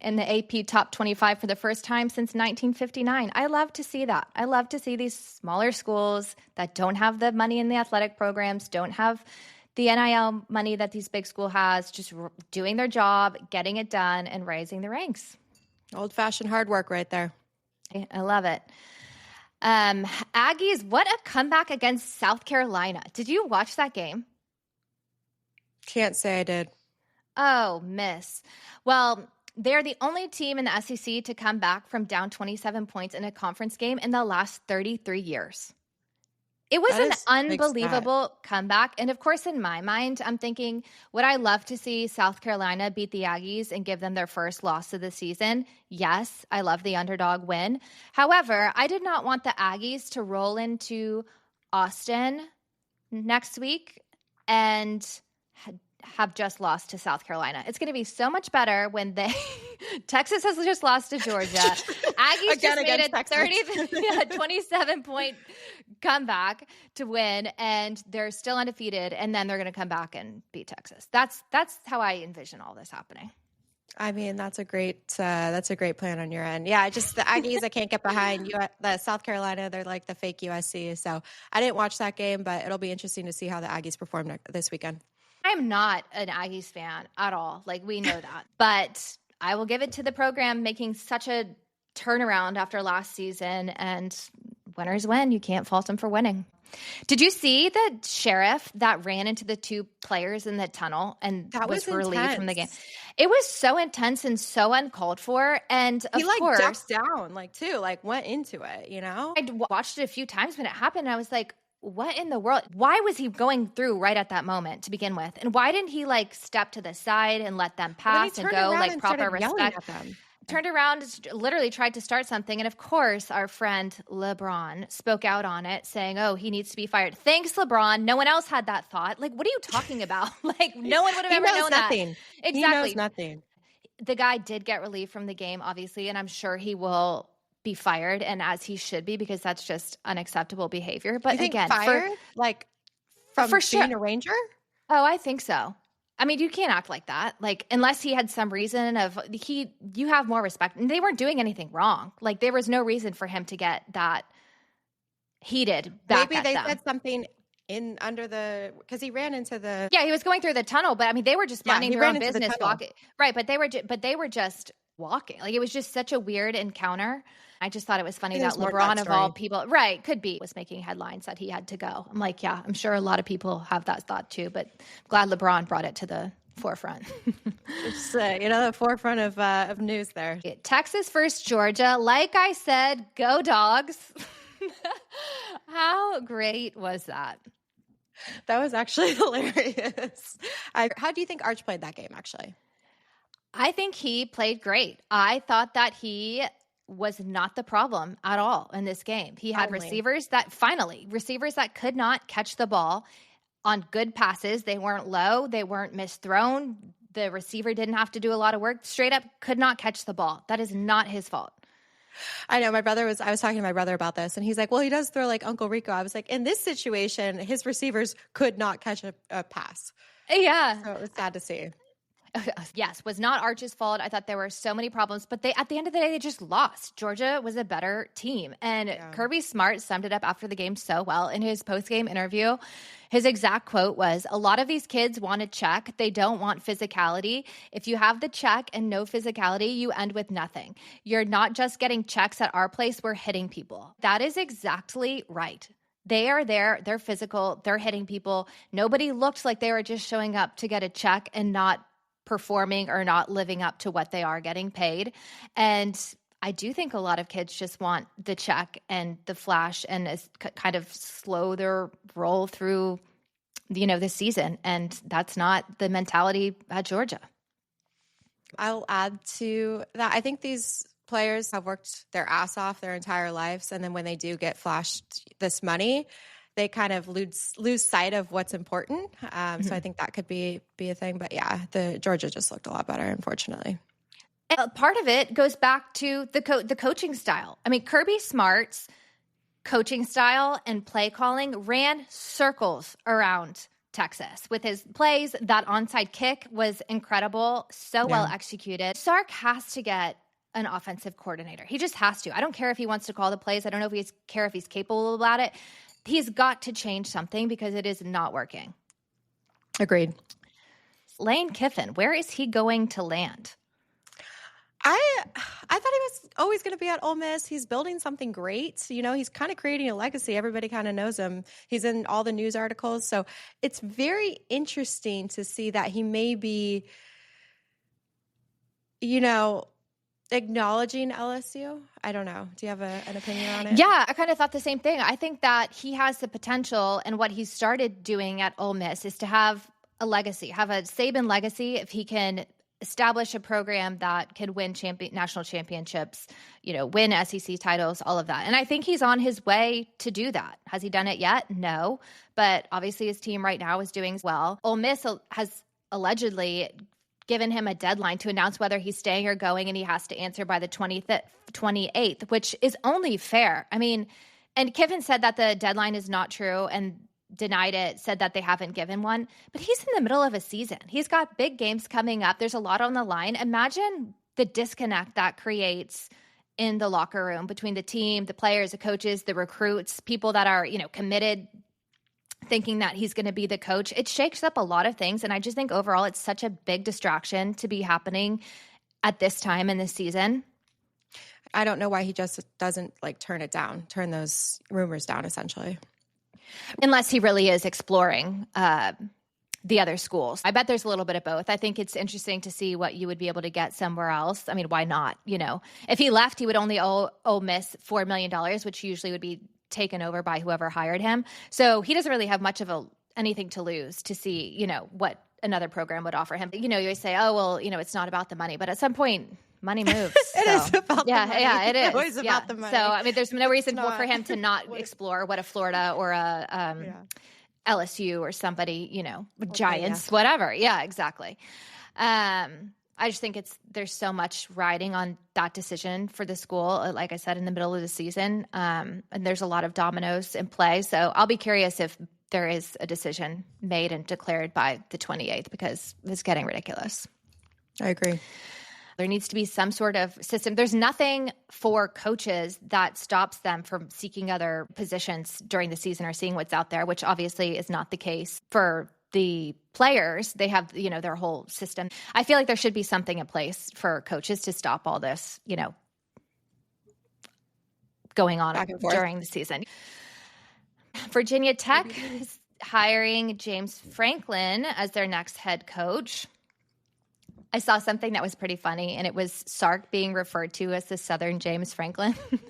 in the AP top 25 for the first time since 1959. I love to see that. I love to see these smaller schools that don't have the money in the athletic programs, don't have the NIL money that these big school has, just doing their job, getting it done, and raising the ranks. Old-fashioned hard work right there. I love it. Aggies, what a comeback against South Carolina. Did you watch that game? Can't say I did. Oh, miss. Well, they're the only team in the SEC to come back from down 27 points in a conference game in the last 33 years. It was an unbelievable comeback. And of course, in my mind, I'm thinking, would I love to see South Carolina beat the Aggies and give them their first loss of the season? Yes, I love the underdog win. However, I did not want the Aggies to roll into Austin next week and have just lost to South Carolina. It's going to be so much better when Texas has just lost to Georgia. Aggies just made a 27-point comeback to win, and they're still undefeated, and then they're going to come back and beat Texas. That's how I envision all this happening. I mean, that's a great plan on your end. Yeah, just the Aggies, I can't get behind. The South Carolina, they're like the fake USC. So I didn't watch that game, but it'll be interesting to see how the Aggies perform this weekend. I'm not an Aggies fan at all. Like, we know that. But I will give it to the program making such a turnaround after last season, and winners win. You can't fault them for winning. Did you see the sheriff that ran into the two players in the tunnel and that was relieved from the game? It was so intense and so uncalled for. And of course, ducked down, went into it, I watched it a few times when it happened. And I was like, what in the world? Why was he going through right at that moment to begin with? And why didn't he step to the side and let them pass and go proper respect? Turned around, literally tried to start something. And of course, our friend LeBron spoke out on it, saying, oh, he needs to be fired. Thanks, LeBron. No one else had that thought. What are you talking about? No one would have ever known nothing. That. Exactly. He knows nothing. The guy did get relieved from the game, obviously, and I'm sure he will be fired, and as he should be, because that's just unacceptable behavior. But you think again, fired? From for being a Ranger? Oh, I think so. I mean, you can't act like that. Like, unless he had some reason you have more respect. And they weren't doing anything wrong. Like, there was no reason for him to get that heated back Maybe at they them. said something because he ran into the. Yeah, he was going through the tunnel, but I mean, they were just minding their own business, walking. Right, but they were just walking. Like, it was just such a weird encounter. I just thought it was funny that LeBron of all people, right, could be, was making headlines that he had to go. I'm like, yeah, I'm sure a lot of people have that thought too, but I'm glad LeBron brought it to the forefront. Just, the forefront of news there. Texas versus Georgia. Like I said, go Dogs. How great was that? That was actually hilarious. How do you think Arch played that game, actually? I think he played great. I thought that he was not the problem at all in this game. He had receivers that could not catch the ball on good passes. They weren't low. They weren't misthrown. The receiver didn't have to do a lot of work. Straight up could not catch the ball. That is not his fault. I know. I was talking to my brother about this, and he's like, well, he does throw like Uncle Rico. I was like, in this situation, his receivers could not catch a pass. Yeah. So it was sad to see. Yes, was not Arch's fault. I thought there were so many problems, but at the end of the day, they just lost. Georgia was a better team. And Kirby Smart summed it up after the game so well in his post-game interview. His exact quote was, a lot of these kids want a check. They don't want physicality. If you have the check and no physicality, you end with nothing. You're not just getting checks at our place. We're hitting people. That is exactly right. They are there. They're physical. They're hitting people. Nobody looked like they were just showing up to get a check and not performing or not living up to what they are getting paid. And I do think a lot of kids just want the check and the flash and kind of slow their roll through, the season. And that's not the mentality at Georgia. I'll add to that. I think these players have worked their ass off their entire lives. And then when they do get flashed this money, they kind of lose sight of what's important. So I think that could be a thing. But yeah, the Georgia just looked a lot better, unfortunately. And part of it goes back to the coaching style. I mean, Kirby Smart's coaching style and play calling ran circles around Texas with his plays. That onside kick was incredible, well executed. Sark has to get an offensive coordinator. He just has to. I don't care if he wants to call the plays. I don't know if he's capable about it. He's got to change something because it is not working. Agreed. Lane Kiffin, where is he going to land? I thought he was always going to be at Ole Miss. He's building something great. He's kind of creating a legacy. Everybody kind of knows him. He's in all the news articles. So it's very interesting to see that he may be, acknowledging LSU. I don't know. Do you have an opinion on it? Yeah, I kind of thought the same thing. I think that he has the potential, and what he's started doing at Ole Miss is to have a legacy, have a Saban legacy. If he can establish a program that can win national championships, win SEC titles, all of that. And I think he's on his way to do that. Has he done it yet? No. But obviously his team right now is doing well. Ole Miss has allegedly given him a deadline to announce whether he's staying or going, and he has to answer by the 28th, which is only fair. I mean, and Kiffin said that the deadline is not true and denied it, said that they haven't given one. But he's in the middle of a season. He's got big games coming up. There's a lot on the line. Imagine the disconnect that creates in the locker room between the team, the players, the coaches, the recruits, people that are, committed, thinking that he's going to be the coach. It shakes up a lot of things. And I just think overall it's such a big distraction to be happening at this time in the season. I don't know why he just doesn't turn those rumors down, essentially. Unless he really is exploring the other schools. I bet there's a little bit of both. I think it's interesting to see what you would be able to get somewhere else. I mean, why not? If he left, he would only owe Miss $4 million, which usually would be taken over by whoever hired him. So he doesn't really have much of anything to lose to see, what another program would offer him. You always say, oh, well, it's not about the money. But at some point, money moves. It is about the money. Yeah, it is. It's always about the money. So, I mean, there's no reason for him to not explore what a Florida or a LSU or somebody, Giants, whatever. Yeah, exactly. I just think there's so much riding on that decision for the school, like I said, in the middle of the season. And there's a lot of dominoes in play. So I'll be curious if there is a decision made and declared by the 28th, because it's getting ridiculous. I agree. There needs to be some sort of system. There's nothing for coaches that stops them from seeking other positions during the season or seeing what's out there, which obviously is not the case for the players. They have, their whole system. I feel like there should be something in place for coaches to stop all this, going on during the season. Virginia Tech is hiring James Franklin as their next head coach. I saw something that was pretty funny, and it was Sark being referred to as the Southern James Franklin. And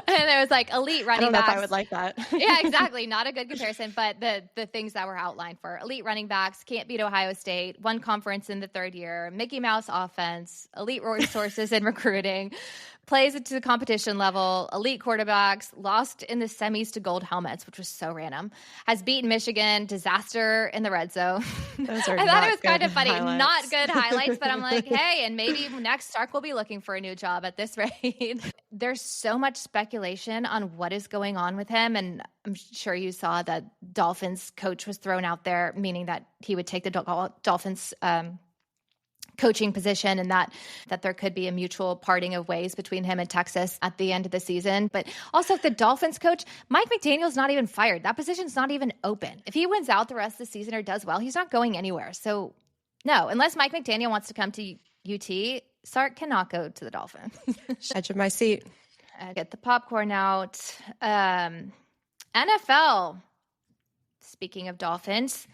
it was like elite running backs. I don't know if I would like that. Yeah, exactly. Not a good comparison, but the things that were outlined for elite running backs, can't beat Ohio State, won conference in the third year, Mickey Mouse offense, elite resources in recruiting, plays it to the competition level, elite quarterbacks, lost in the semis to gold helmets, which was so random, has beaten Michigan, disaster in the red zone. Those are I thought it was kind of funny. Highlights. Not good highlights, but I'm like, hey, and maybe next Sark will be looking for a new job at this rate. There's so much speculation on what is going on with him, and I'm sure you saw that Dolphins coach was thrown out there, meaning that he would take the Dolphins coaching position, and that there could be a mutual parting of ways between him and Texas at the end of the season. But also the Dolphins coach, Mike McDaniel's not even fired. That position's not even open. If he wins out the rest of the season or does well, he's not going anywhere. So no, unless Mike McDaniel wants to come to UT, Sark cannot go to the Dolphins. Edge of my seat. Get the popcorn out. NFL, speaking of Dolphins,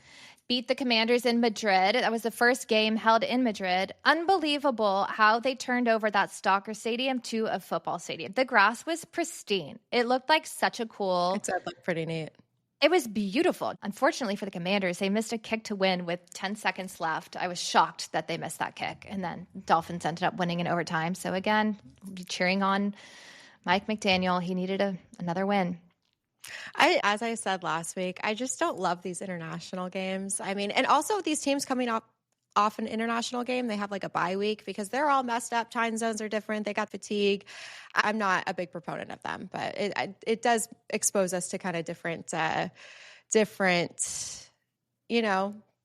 beat the Commanders in Madrid. That was the first game held in Madrid. Unbelievable how they turned over that soccer stadium to a football stadium. The grass was pristine. It looked like such a cool... It did look pretty neat. It was beautiful. Unfortunately for the Commanders, they missed a kick to win with 10 seconds left. I was shocked that they missed that kick. And then Dolphins ended up winning in overtime. So again, cheering on Mike McDaniel. He needed another win. As I said last week, I just don't love these international games. I mean, and also these teams coming off an international game, they have like a bye week because they're all messed up. Time zones are different. They got fatigue. I'm not a big proponent of them, but it does expose us to kind of different,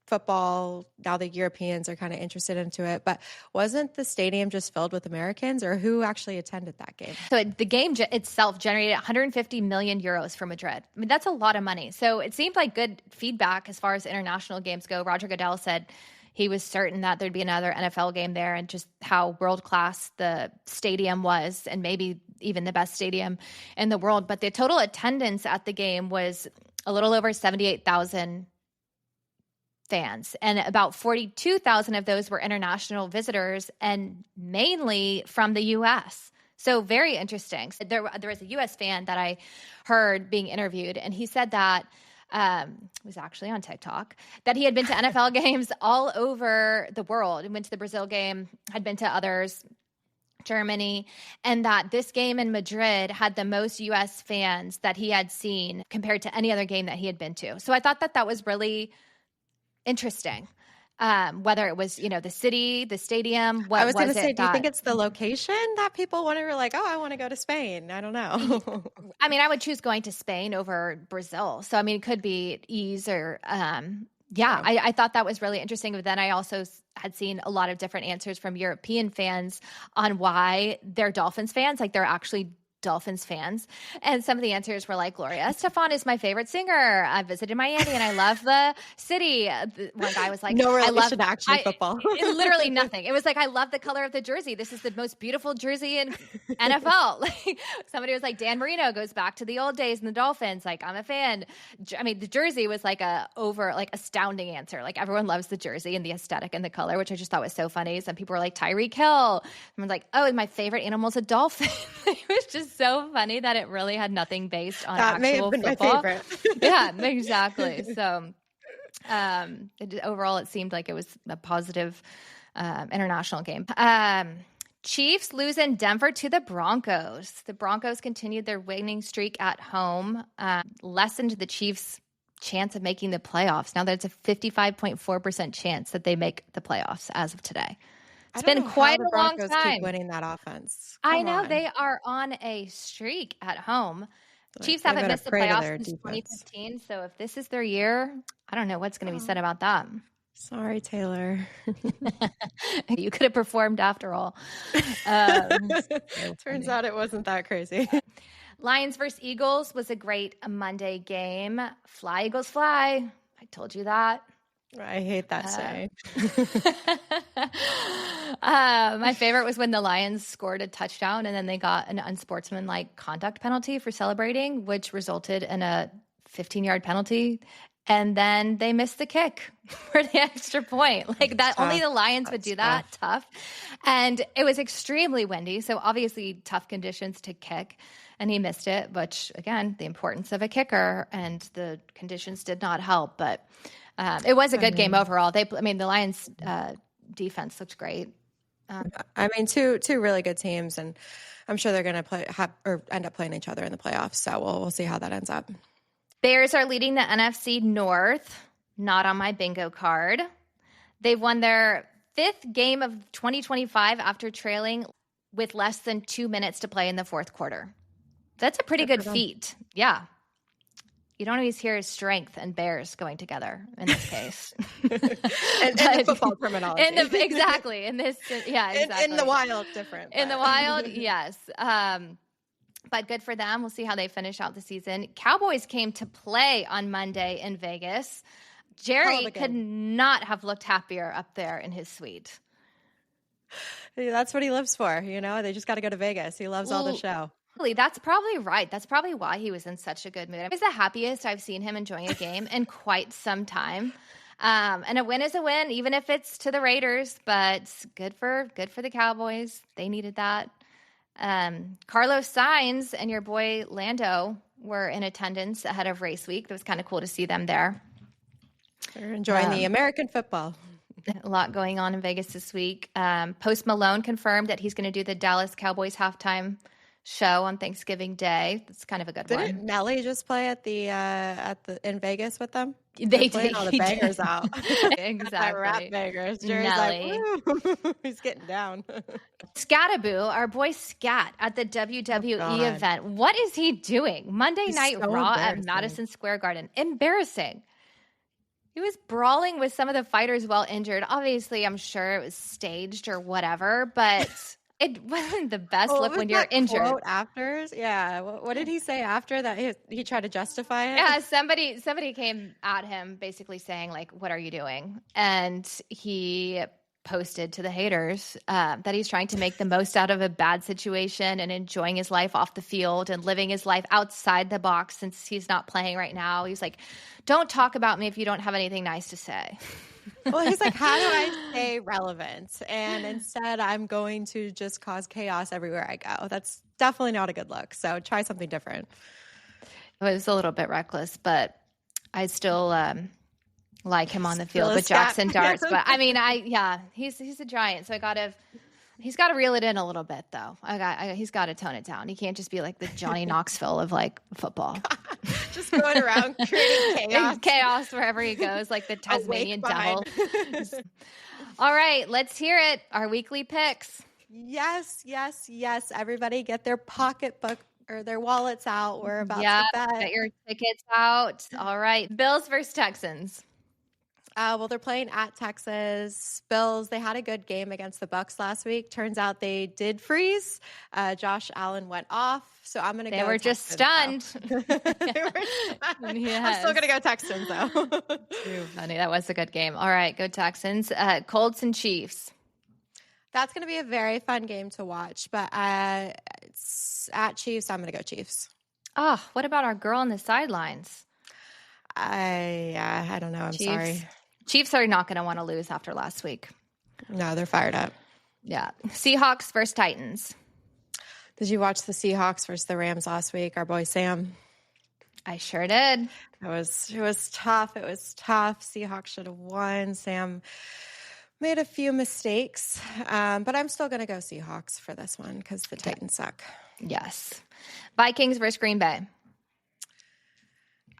football. Now the Europeans are kind of interested into it, but wasn't the stadium just filled with Americans, or who actually attended that game? So the game itself generated 150 million euros for Madrid. I mean, that's a lot of money. So it seemed like good feedback as far as international games go. Roger Goodell said he was certain that there'd be another NFL game there, and just how world-class the stadium was, and maybe even the best stadium in the world. But the total attendance at the game was a little over 78,000 fans, and about 42,000 of those were international visitors, and mainly from the U.S. So very interesting. So there was a U.S. fan that I heard being interviewed, and he said that was actually on TikTok, that he had been to NFL games all over the world, and went to the Brazil game, had been to others, Germany, and that this game in Madrid had the most U.S. fans that he had seen compared to any other game that he had been to. So I thought that was really interesting. Whether it was, the city, the stadium, what was it? I was going to say, do you think it's the location that people want to be like, oh, I want to go to Spain? I don't know. I mean, I would choose going to Spain over Brazil. So, I mean, it could be ease or, I thought that was really interesting. But then I also had seen a lot of different answers from European fans on why they're Dolphins fans. Like, they're actually Dolphins fans. And some of the answers were like, Gloria Estefan is my favorite singer. I visited Miami and I love the city. One guy was like, no relation to actually football. Literally nothing. It was like, I love the color of the jersey. This is the most beautiful jersey in NFL. Like, somebody was like, Dan Marino goes back to the old days in the Dolphins. Like, I'm a fan. I mean, the jersey was like astounding answer. Like, everyone loves the jersey and the aesthetic and the color, which I just thought was so funny. Some people were like, Tyreek Hill. Someone's like, oh, my favorite animal's a dolphin. It was just so funny that it really had nothing based on that actual may have been football. My favorite. Yeah, exactly. So overall, it seemed like it was a positive international game. Chiefs lose in Denver to the Broncos. The Broncos continued their winning streak at home, lessened the Chiefs' chance of making the playoffs. Now there's a 55.4% chance that they make the playoffs as of today. It's been quite a long time. Keep winning that offense. I know they are on a streak at home. Chiefs They've haven't got to missed the pray to playoffs their since defense. 2015. So if this is their year, I don't know what's going to be said about that. Sorry, Taylor. You could have performed after all. Turns out it wasn't that crazy. Lions versus Eagles was a great Monday game. Fly, Eagles, fly. I told you that. I hate that saying. My favorite was when the Lions scored a touchdown and then they got an unsportsmanlike conduct penalty for celebrating, which resulted in a 15-yard penalty. And then they missed the kick for the extra point. Like that, only the Lions would do that. Tough. And it was extremely windy. So obviously tough conditions to kick. And he missed it, which again, the importance of a kicker, and the conditions did not help. But it was a good game overall. The Lions defense looked great. Two really good teams, and I'm sure they're going to end up playing each other in the playoffs. So we'll see how that ends up. Bears are leading the NFC North. Not on my bingo card. They've won their 5th game of 2025 after trailing with less than 2 minutes to play in the fourth quarter. That's a pretty good feat. Yeah. You don't always hear strength and Bears going together in this case. and the football terminology. Exactly. In this, yeah, exactly. In the wild, different. In the wild, yes. But good for them. We'll see how they finish out the season. Cowboys came to play on Monday in Vegas. Jerry could not have looked happier up there in his suite. That's what he lives for, They just got to go to Vegas. He loves all the show. That's probably right. That's probably why he was in such a good mood. It was the happiest I've seen him enjoying a game in quite some time. And a win is a win, even if it's to the Raiders. But good for the Cowboys. They needed that. Carlos Sainz and your boy Lando were in attendance ahead of race week. It was kind of cool to see them there. They're enjoying the American football. A lot going on in Vegas this week. Post Malone confirmed that he's going to do the Dallas Cowboys halftime show on Thanksgiving Day. That's kind of a good one. Didn't Nelly just play in Vegas with them? They did all the bangers out. Exactly. Rap bangers. Jerry's Nelly. Like, woo. He's getting down. Scataboo, our boy Scat at the WWE event. What is he doing? Monday Night Raw at Madison Square Garden. Embarrassing. He was brawling with some of the fighters while injured. Obviously, I'm sure it was staged or whatever, but it wasn't the best look when you're injured. Quote after? Yeah. What did he say after that? He tried to justify it? Yeah, somebody came at him basically saying, like, what are you doing? And he posted to the haters that he's trying to make the most out of a bad situation and enjoying his life off the field and living his life outside the box since he's not playing right now. He's like, don't talk about me if you don't have anything nice to say. Well, he's like, how do I stay relevant? And instead, I'm going to just cause chaos everywhere I go. That's definitely not a good look. So try something different. It was a little bit reckless, but I still like him on the field with Jackson Darts. But I mean, he's a giant. So he's got to reel it in a little bit, though. He's got to tone it down. He can't just be like the Johnny Knoxville of like football. Just going around creating chaos. Chaos wherever he goes, like the Tasmanian devil. All right, let's hear it. Our weekly picks. Yes. Everybody get their pocketbook or their wallets out. We're about to bet. Get your tickets out. All right. Bills versus Texans. Well, they're playing at Texas. Bills, they had a good game against the Bucs last week. Turns out they did freeze. Josh Allen went off. So I'm going to go They were just stunned. They were stunned. Yes. I'm still going to go Texans, though. Too funny. That was a good game. All right, go Texans. Colts and Chiefs. That's going to be a very fun game to watch. But at Chiefs, I'm going to go Chiefs. Oh, what about our girl on the sidelines? I don't know. I'm sorry. Chiefs are not going to want to lose after last week. No, they're fired up. Yeah. Seahawks versus Titans. Did you watch the Seahawks versus the Rams last week? Our boy Sam. I sure did. It was tough. Seahawks should have won. Sam made a few mistakes, but I'm still going to go Seahawks for this one because the Titans suck. Yes. Vikings versus Green Bay.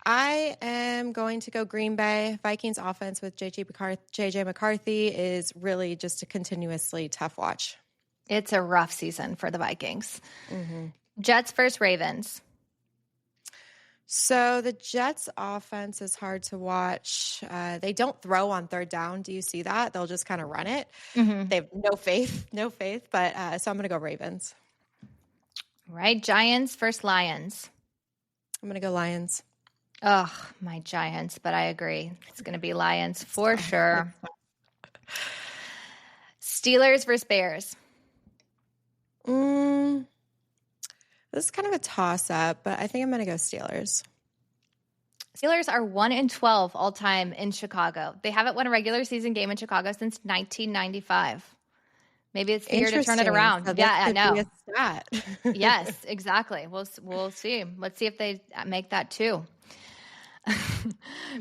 I am going to go Green Bay. Vikings offense with JJ McCarthy is really just a continuously tough watch. It's a rough season for the Vikings. Mm-hmm. Jets versus Ravens. So the Jets offense is hard to watch. They don't throw on third down. Do you see that? They'll just kind of run it. Mm-hmm. They have no faith. But so I'm going to go Ravens. Right. Giants versus Lions. I'm going to go Lions. Oh, my Giants, but I agree. It's going to be Lions for sure. Steelers versus Bears. This is kind of a toss-up, but I think I'm going to go Steelers. Steelers are 1-12 all time in Chicago. They haven't won a regular season game in Chicago since 1995. Maybe it's the year to turn it around. So yeah, I know. Be a stat. Yes, exactly. We'll see. Let's see if they make that too.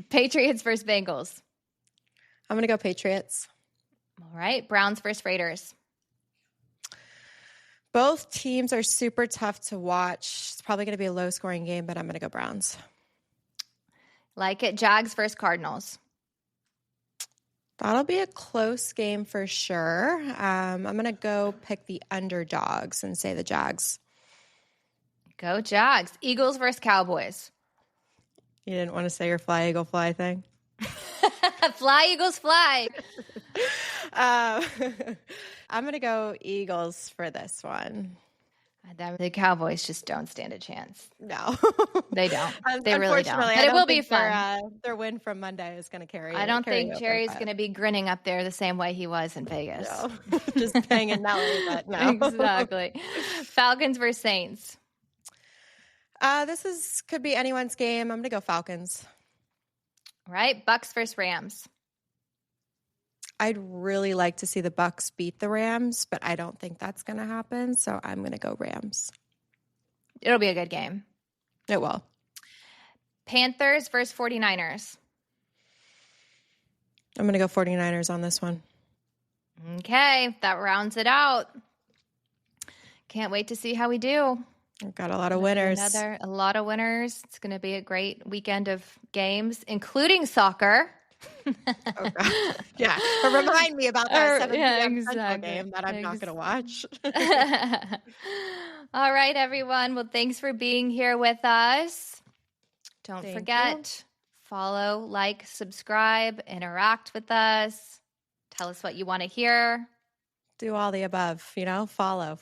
Patriots versus Bengals. I'm going to go Patriots. All right. Browns versus Raiders. Both teams are super tough to watch. It's probably going to be a low-scoring game, but I'm going to go Browns. Like it. Jags versus Cardinals. That'll be a close game for sure. I'm going to go pick the underdogs and say the Jags. Go Jags. Eagles versus Cowboys. You didn't want to say your fly, eagle, fly thing? Fly, Eagles, fly. I'm going to go Eagles for this one. The Cowboys just don't stand a chance. No. They don't. They really don't. But it will be fun. Their win from Monday is going to carry. I don't think Jerry's going to be grinning up there the same way he was in Vegas. No. Just hanging Nelly, but no. Exactly. Falcons versus Saints. This could be anyone's game. I'm going to go Falcons. All right. Bucks versus Rams. I'd really like to see the Bucks beat the Rams, but I don't think that's going to happen. So I'm going to go Rams. It'll be a good game. It will. Panthers versus 49ers. I'm going to go 49ers on this one. Okay. That rounds it out. Can't wait to see how we do. We've got a lot of winners. A lot of winners. It's going to be a great weekend of games, including soccer. Oh, God. Yeah. But remind me about that 7 p.m. exactly. game that I'm not going to watch. All right, everyone. Well, thanks for being here with us. Don't forget, follow, like, subscribe, interact with us. Tell us what you want to hear. Do all the above, follow.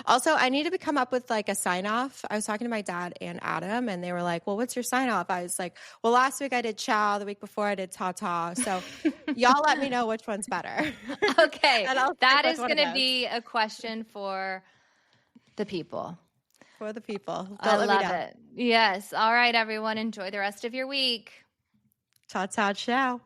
Also, I need to come up with like a sign off. I was talking to my dad and Adam, and they were like, well, what's your sign off? I was like, well, last week I did ciao. The week before I did ta-ta. So y'all let me know which one's better. Okay. That is going to be a question for the people. For the people. I love it. Yes. All right, everyone. Enjoy the rest of your week. Ta-ta, ciao.